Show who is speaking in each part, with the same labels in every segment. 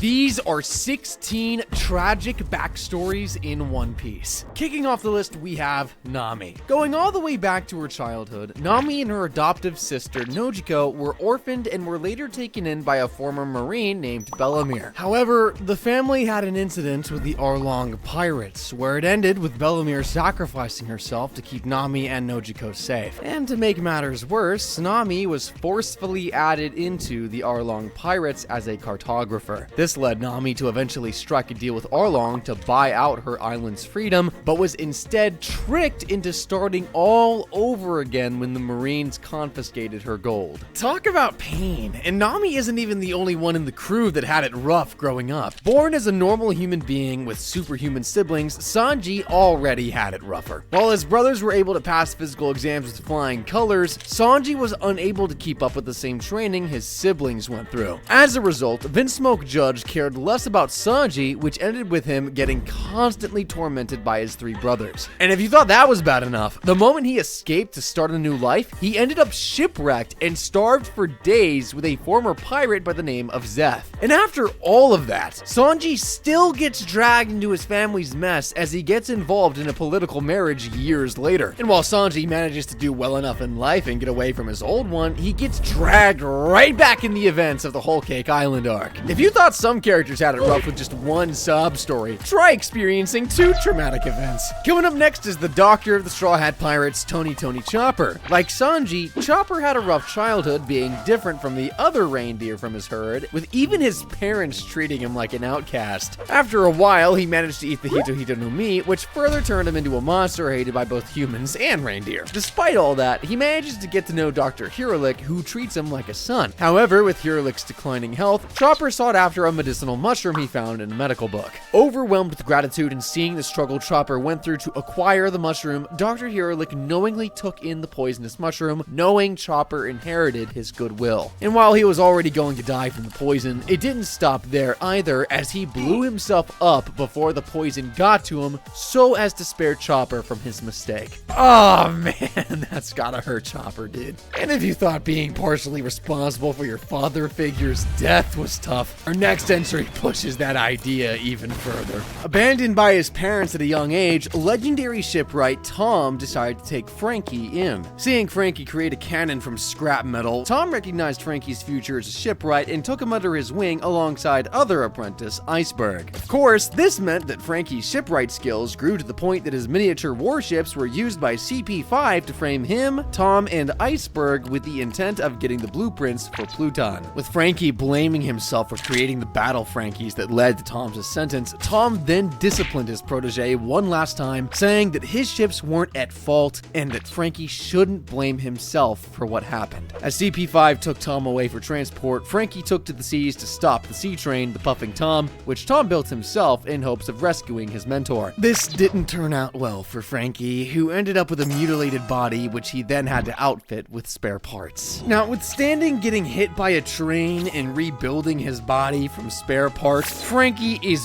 Speaker 1: These are 16 tragic backstories in One Piece. Kicking off the list, we have Nami. Going all the way back to her childhood, Nami and her adoptive sister Nojiko were orphaned and were later taken in by a former Marine named Bellemere. However, the family had an incident with the Arlong pirates, where it ended with Bellemere sacrificing herself to keep Nami and Nojiko safe. And to make matters worse, Nami was forcefully added into the Arlong pirates as a cartographer. This led Nami to eventually strike a deal with Arlong to buy out her island's freedom, but was instead tricked into starting all over again when the Marines confiscated her gold. Talk about pain, and Nami isn't even the only one in the crew that had it rough growing up. Born as a normal human being with superhuman siblings, Sanji already had it rougher. While his brothers were able to pass physical exams with flying colors, Sanji was unable to keep up with the same training his siblings went through. As a result, Vince Smoke Judge cared less about Sanji, which ended with him getting constantly tormented by his three brothers. And if you thought that was bad enough, the moment he escaped to start a new life, he ended up shipwrecked and starved for days with a former pirate by the name of Zeth. And after all of that, Sanji still gets dragged into his family's mess as he gets involved in a political marriage years later. And while Sanji manages to do well enough in life and get away from his old one, he gets dragged right back in the events of the Whole Cake Island arc. If you thought some characters had it rough with just one sub-story, try experiencing two traumatic events. Coming up next is the doctor of the Straw Hat Pirates, Tony Chopper. Like Sanji, Chopper had a rough childhood, being different from the other reindeer from his herd, with even his parents treating him like an outcast. After a while, he managed to eat the Hito Hito no Mi, which further turned him into a monster hated by both humans and reindeer. Despite all that, he manages to get to know Dr. Hiralik, who treats him like a son. However, with Hiralik's declining health, Chopper sought after a medicinal mushroom he found in a medical book. Overwhelmed with gratitude and seeing the struggle Chopper went through to acquire the mushroom, Dr. Hiralik knowingly took in the poisonous mushroom, knowing Chopper inherited his goodwill. And while he was already going to die from the poison, it didn't stop there either, as he blew himself up before the poison got to him, so as to spare Chopper from his mistake. Oh man, that's gotta hurt Chopper, dude. And if you thought being partially responsible for your father figure's death was tough, our next entry pushes that idea even further. Abandoned by his parents at a young age, legendary shipwright Tom decided to take Frankie in. Seeing Frankie create a cannon from scrap metal, Tom recognized Frankie's future as a shipwright and took him under his wing alongside other apprentice Iceberg. Of course, this meant that Frankie's shipwright skills grew to the point that his miniature warships were used by CP5 to frame him, Tom, and Iceberg with the intent of getting the blueprints for Pluton. With Frankie blaming himself for creating the battle Frankies that led to Tom's sentence, Tom then disciplined his protege one last time, saying that his ships weren't at fault and that Frankie shouldn't blame himself for what happened. As CP5 took Tom away for transport, Frankie took to the seas to stop the sea train, the Puffing Tom, which Tom built himself in hopes of rescuing his mentor. This didn't turn out well for Frankie, who ended up with a mutilated body, which he then had to outfit with spare parts. Notwithstanding getting hit by a train and rebuilding his body from spare parts, Frankie is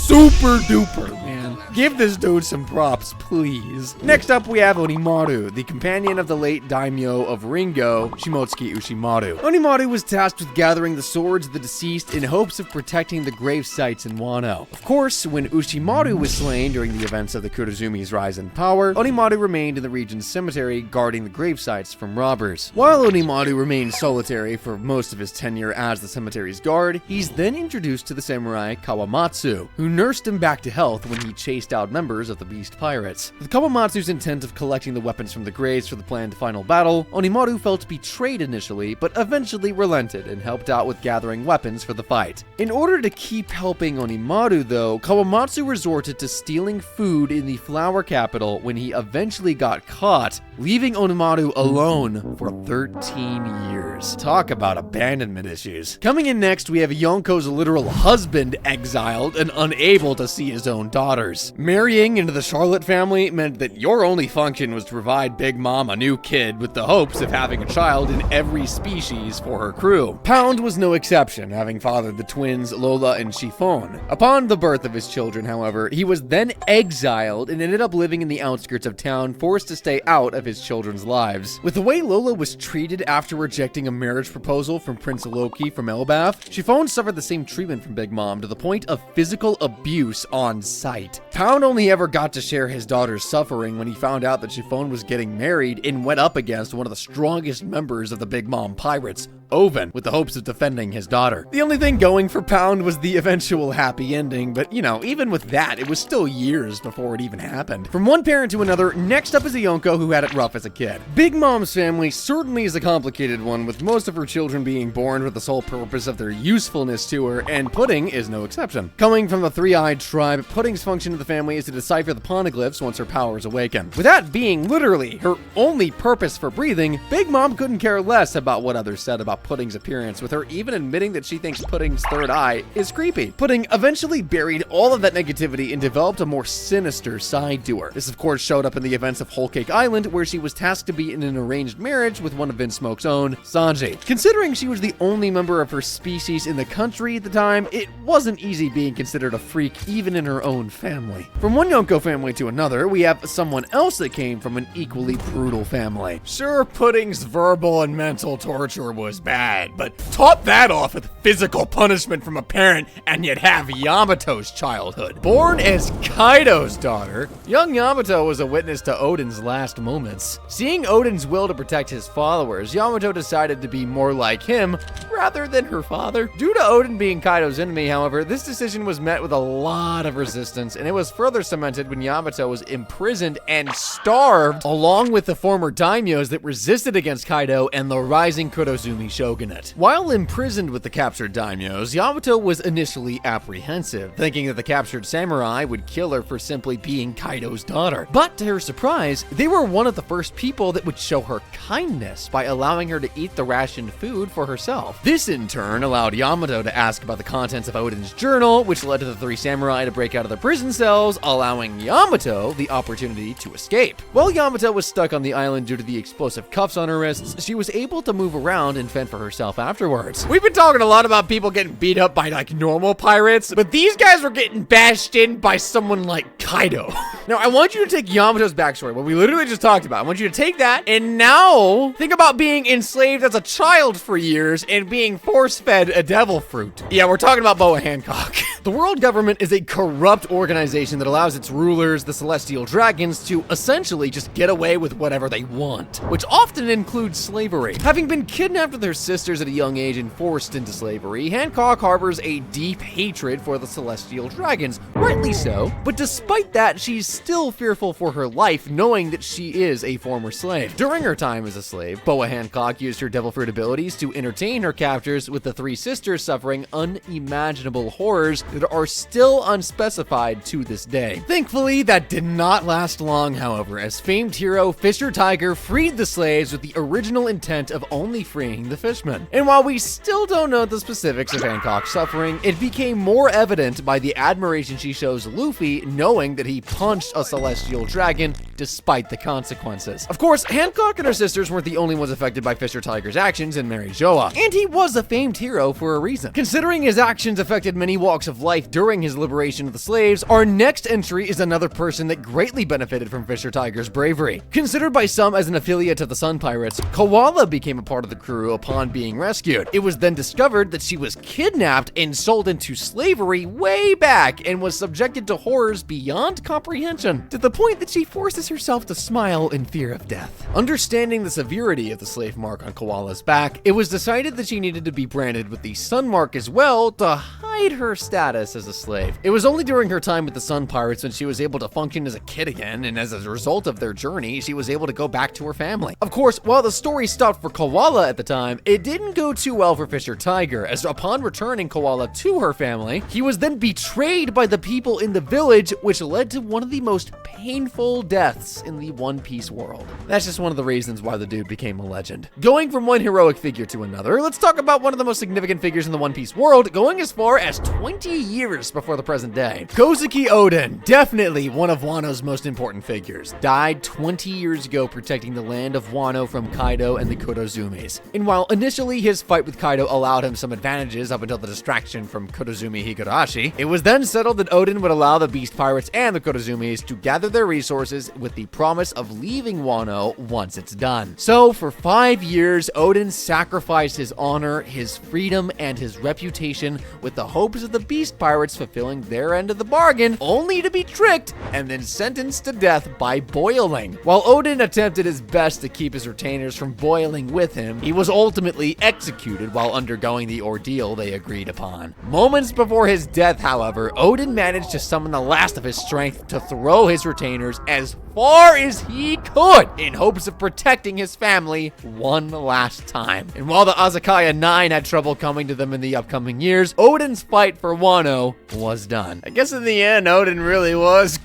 Speaker 1: super duper, man. Give this dude some props, please. Next up, we have Onimaru, the companion of the late daimyo of Ringo, Shimotsuki Ushimaru. Onimaru was tasked with gathering the swords of the deceased in hopes of protecting the grave sites in Wano. Of course, when Ushimaru was slain during the events of the Kurozumi's rise in power, Onimaru remained in the region's cemetery guarding the grave sites from robbers. While Onimaru remained solitary for most of his tenure as the cemetery's guard, he's then introduced to the samurai Kawamatsu, who nursed him back to health when he chased out members of the Beast Pirates. With Kawamatsu's intent of collecting the weapons from the graves for the planned final battle, Onimaru felt betrayed initially, but eventually relented and helped out with gathering weapons for the fight. In order to keep helping Onimaru though, Kawamatsu resorted to stealing food in the flower capital when he eventually got caught, leaving Onimaru alone for 13 years. Talk about abandonment issues. Coming in next, we have Yonko's literal husband exiled and unable able to see his own daughters. Marrying into the Charlotte family meant that your only function was to provide Big Mom a new kid with the hopes of having a child in every species for her crew. Pound was no exception, having fathered the twins Lola and Chiffon. Upon the birth of his children, however, he was then exiled and ended up living in the outskirts of town, forced to stay out of his children's lives. With the way Lola was treated after rejecting a marriage proposal from Prince Loki from Elbaf, Chiffon suffered the same treatment from Big Mom to the point of physical abuse on sight. Pound only ever got to share his daughter's suffering when he found out that Chiffon was getting married and went up against one of the strongest members of the Big Mom pirates, Oden, with the hopes of defending his daughter. The only thing going for Pound was the eventual happy ending, but even with that, it was still years before it even happened. From one parent to another, next up is a Yonko who had it rough as a kid. Big Mom's family certainly is a complicated one, with most of her children being born with the sole purpose of their usefulness to her, and Pudding is no exception. Coming from the three-eyed tribe, Pudding's function in the family is to decipher the poneglyphs once her powers awaken. With that being literally her only purpose for breathing, Big Mom couldn't care less about what others said about Pudding's appearance, with her even admitting that she thinks Pudding's third eye is creepy. Pudding eventually buried all of that negativity and developed a more sinister side to her. This of course showed up in the events of Whole Cake Island, where she was tasked to be in an arranged marriage with one of Vinsmoke's own, Sanji. Considering she was the only member of her species in the country at the time, it wasn't easy being considered a freak even in her own family. From one Yonko family to another, we have someone else that came from an equally brutal family. Sure, Pudding's verbal and mental torture was bad, but top that off with physical punishment from a parent, and yet have Yamato's childhood. Born as Kaido's daughter, young Yamato was a witness to Oden's last moments. Seeing Oden's will to protect his followers, Yamato decided to be more like him rather than her father. Due to Oden being Kaido's enemy, however, this decision was met with a lot of resistance, and it was further cemented when Yamato was imprisoned and starved, along with the former daimyos that resisted against Kaido and the rising Kurozumi shogunate. While imprisoned with the captured daimyos, Yamato was initially apprehensive, thinking that the captured samurai would kill her for simply being Kaido's daughter. But to her surprise, they were one of the first people that would show her kindness by allowing her to eat the rationed food for herself. This in turn allowed Yamato to ask about the contents of Oden's journal, which led to the three samurai to break out of their prison cells, allowing Yamato the opportunity to escape. While Yamato was stuck on the island due to the explosive cuffs on her wrists, she was able to move around and fend for herself afterwards. We've been talking a lot about people getting beat up by normal pirates, but these guys were getting bashed in by someone like Kaido. Now, I want you to take Yamato's backstory, what we literally just talked about. I want you to take that and now think about being enslaved as a child for years and being force-fed a devil fruit. Yeah, we're talking about Boa Hancock. The world government is a corrupt organization that allows its rulers, the celestial dragons, to essentially just get away with whatever they want, which often includes slavery. Having been kidnapped with her sisters at a young age and forced into slavery, Hancock harbors a deep hatred for the celestial dragons, rightly so, but despite that, she's still fearful for her life, knowing that she is a former slave. During her time as a slave, Boa Hancock used her devil fruit abilities to entertain her captors, with the three sisters suffering unimaginable horrors that are still unspecified to this day. Thankfully, that did not last long, however, as famed hero Fisher Tiger freed the slaves with the original intent of only freeing the fishmen. And while we still don't know the specifics of Hancock's suffering, it became more evident by the admiration she shows Luffy, knowing that he punched a celestial dragon despite the consequences. Of course, Hancock and her sisters weren't the only ones affected by Fisher Tiger's actions in Mary Joa, and he was a famed hero for a reason. Considering his actions affected many walks of life during his liberation of the slaves, our next entry is another person that greatly benefited from Fisher Tiger's bravery. Considered by some as an affiliate of the Sun Pirates, Koala became a part of the crew upon being rescued. It was then discovered that she was kidnapped and sold into slavery way back and was subjected to horrors beyond comprehension, to the point that she forces herself to smile in fear of death. Understanding the severity of the slave mark on Koala's back, it was decided that she needed to be branded with the Sun mark as well to hide her status as a slave. It was only during her time with the Sun Pirates when she was able to function as a kid again, and as a result of their journey, she was able to go back to her family. Of course, while the story stopped for Koala at the time, it didn't go too well for Fisher Tiger, as upon returning Koala to her family, he was then betrayed by the people in the village, which led to one of the most painful deaths in the One Piece world. That's just one of the reasons why the dude became a legend. Going from one heroic figure to another, let's talk about one of the most significant figures in the One Piece world, going as far as 20 years before the present day. Kozuki Oden, definitely one of Wano's most important figures, died 20 years ago protecting the land of Wano from Kaido and the Kurozumis. And while initially his fight with Kaido allowed him some advantages up until the distraction from Kurozumi Higurashi, it was then settled that Oden would allow the Beast Pirates and the Kurozumis to gather their resources with the promise of leaving Wano once it's done. So for 5 years, Oden sacrificed his honor, his freedom, and his reputation with the hopes of the Beast Pirates fulfilling their end of the bargain, only to be tricked and then sentenced to death by boiling. While Oden attempted his best to keep his retainers from boiling with him, he was ultimately executed while undergoing the ordeal they agreed upon. Moments before his death, however, Oden managed to summon the last of his strength to throw his retainers as far as he could in hopes of protecting his family one last time. And while the Azakaya 9 had trouble coming to them in the upcoming years, Oden's fight for Wano was done. I guess in the end, Oden really was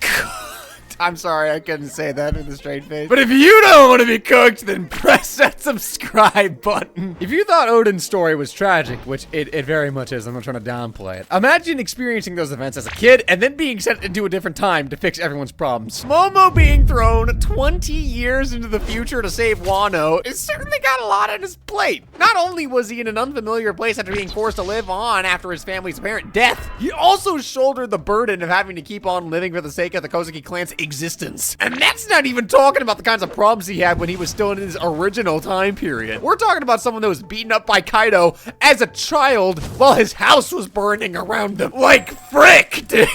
Speaker 1: I'm sorry, I couldn't say that with a straight face. But if you don't want to be cooked, then press that subscribe button. If you thought Oden's story was tragic, which it very much is, I'm not trying to downplay it. Imagine experiencing those events as a kid and then being sent into a different time to fix everyone's problems. Momo being thrown 20 years into the future to save Wano has certainly got a lot on his plate. Not only was he in an unfamiliar place after being forced to live on after his family's apparent death, he also shouldered the burden of having to keep on living for the sake of the Kozuki clan's existence. And that's not even talking about the kinds of problems he had when he was still in his original time period. We're talking about someone that was beaten up by Kaido as a child while his house was burning around him. Like, frick, dude.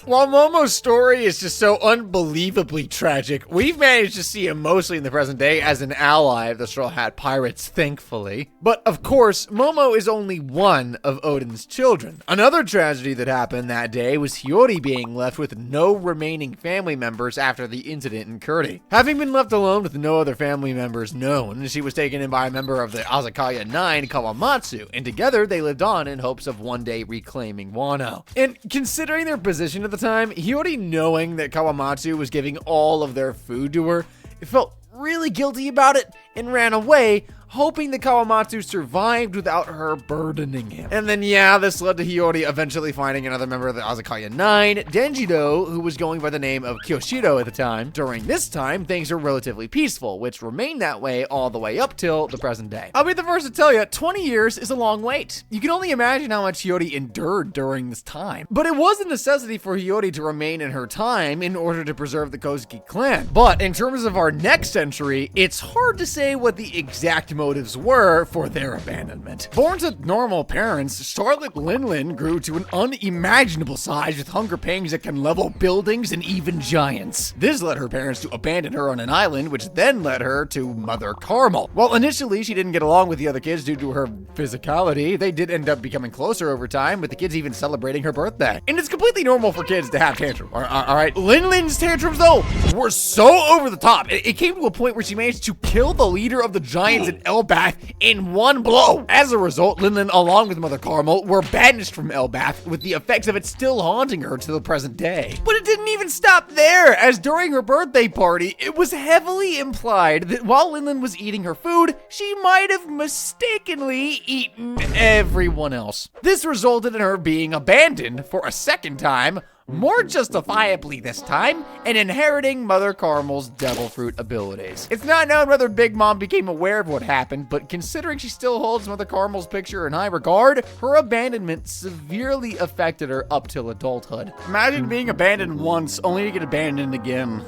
Speaker 1: While Momo's story is just so unbelievably tragic, we've managed to see him mostly in the present day as an ally of the Straw Hat Pirates, thankfully. But of course, Momo is only one of Oden's children. Another tragedy that happened that day was Hiyori being left with no remaining family members after the incident in Kurti. Having been left alone with no other family members known, she was taken in by a member of the Azakaya 9, Kawamatsu, and together they lived on in hopes of one day reclaiming Wano. And considering their position at the time, Hiyori knowing that Kawamatsu was giving all of their food to her, felt really guilty about it and ran away, hoping that Kawamatsu survived without her burdening him. And then, yeah, this led to Hiyori eventually finding another member of the Azakaya 9, Denjido, who was going by the name of Kyoshiro at the time. During this time, things were relatively peaceful, which remained that way all the way up till the present day. I'll be the first to tell you, 20 years is a long wait. You can only imagine how much Hiyori endured during this time. But it was a necessity for Hiyori to remain in her time in order to preserve the Kozuki clan. But in terms of our next century, it's hard to say what the exact motives were for their abandonment. Born to normal parents, Charlotte Linlin grew to an unimaginable size with hunger pangs that can level buildings and even giants. This led her parents to abandon her on an island, which then led her to Mother Carmel. While initially she didn't get along with the other kids due to her physicality, they did end up becoming closer over time, with the kids even celebrating her birthday. And it's completely normal for kids to have tantrums, all right? Linlin's tantrums, though, were so over the top. It came to a point where she managed to kill the leader of the giants in Elbath in one blow. As a result, Linlin, along with Mother Carmel, were banished from Elbath, with the effects of it still haunting her to the present day. But it didn't even stop there, as during her birthday party, it was heavily implied that while Linlin was eating her food, she might have mistakenly eaten everyone else. This resulted in her being abandoned for a second time, more justifiably this time, and inheriting Mother Carmel's devil fruit abilities. It's not known whether Big Mom became aware of what happened, but considering she still holds Mother Carmel's picture in high regard, her abandonment severely affected her up till adulthood. Imagine being abandoned once, only to get abandoned again.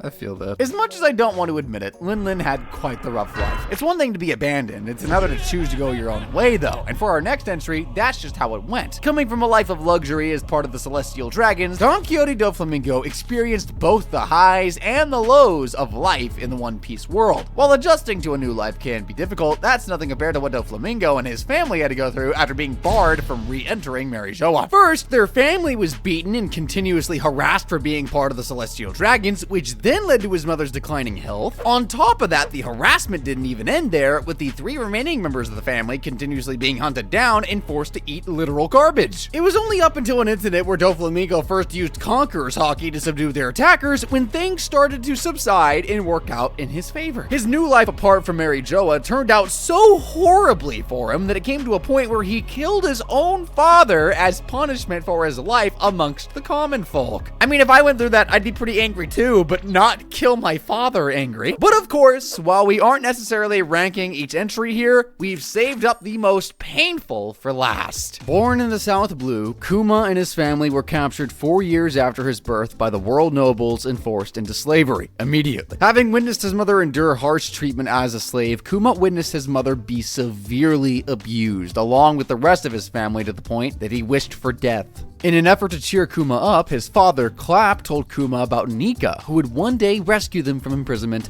Speaker 1: I feel that. As much as I don't want to admit it, Linlin had quite the rough life. It's one thing to be abandoned, it's another to choose to go your own way, though. And for our next entry, that's just how it went. Coming from a life of luxury as part of the Celestial Dragons, Don Quixote Doflamingo experienced both the highs and the lows of life in the One Piece world. While adjusting to a new life can be difficult, that's nothing compared to what Doflamingo and his family had to go through after being barred from re-entering Mary Joa. First, their family was beaten and continuously harassed for being part of the Celestial Dragons, which then then led to his mother's declining health. On top of that, the harassment didn't even end there, with the 3 remaining members of the family continuously being hunted down and forced to eat literal garbage. It was only up until an incident where Doflamingo first used Conqueror's Hockey to subdue their attackers when things started to subside and work out in his favor. His new life apart from Mary Joa turned out so horribly for him that it came to a point where he killed his own father as punishment for his life amongst the common folk. I mean, if I went through that, I'd be pretty angry too, but not kill my father angry. But of course, while we aren't necessarily ranking each entry here, we've saved up the most painful for last. Born in the South Blue, Kuma and his family were captured 4 years after his birth by the world nobles and forced into slavery immediately. Having witnessed his mother endure harsh treatment as a slave, Kuma witnessed his mother be severely abused, along with the rest of his family, to the point that he wished for death. In an effort to cheer Kuma up, his father, Clap, told Kuma about Nika, who would one day rescue them from imprisonment,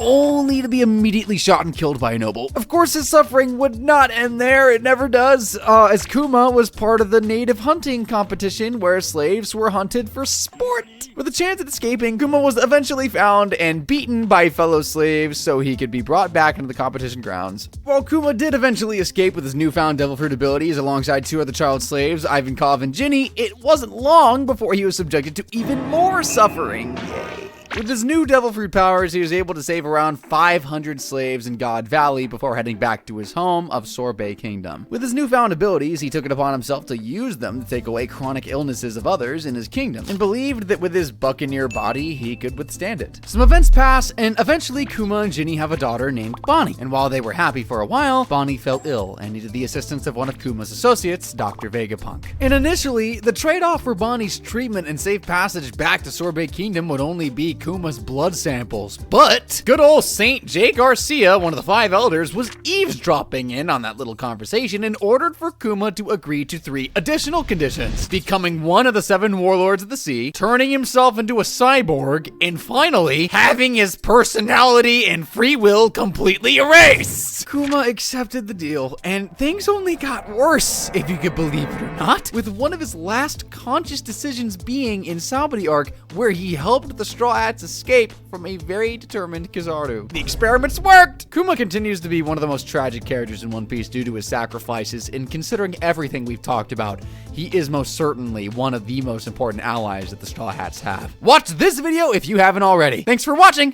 Speaker 1: only to be immediately shot and killed by a noble. Of course, his suffering would not end there. It never does, as Kuma was part of the native hunting competition where slaves were hunted for sport. With a chance at escaping, Kuma was eventually found and beaten by fellow slaves so he could be brought back into the competition grounds. While Kuma did eventually escape with his newfound devil fruit abilities alongside 2 other child slaves, Ivankov and Ginny, it wasn't long before he was subjected to even more suffering. Yay. With his new devil fruit powers, he was able to save around 500 slaves in God Valley before heading back to his home of Sorbet Kingdom. With his newfound abilities, he took it upon himself to use them to take away chronic illnesses of others in his kingdom, and believed that with his buccaneer body, he could withstand it. Some events pass, and eventually Kuma and Ginny have a daughter named Bonnie, and while they were happy for a while, Bonnie fell ill and needed the assistance of one of Kuma's associates, Dr. Vegapunk. And initially, the trade-off for Bonnie's treatment and safe passage back to Sorbet Kingdom would only be Kuma's blood samples, but good old Saint J. Garcia, one of the 5 elders, was eavesdropping in on that little conversation and ordered for Kuma to agree to 3 additional conditions: becoming one of the 7 warlords of the sea, turning himself into a cyborg, and finally, having his personality and free will completely erased. Kuma accepted the deal, and things only got worse, if you could believe it or not, with one of his last conscious decisions being in Sabaody Arc, where he helped the Straw Hats escape from a very determined Kizaru. The experiments worked! Kuma continues to be one of the most tragic characters in One Piece due to his sacrifices, and considering everything we've talked about, he is most certainly one of the most important allies that the Straw Hats have. Watch this video if you haven't already. Thanks for watching!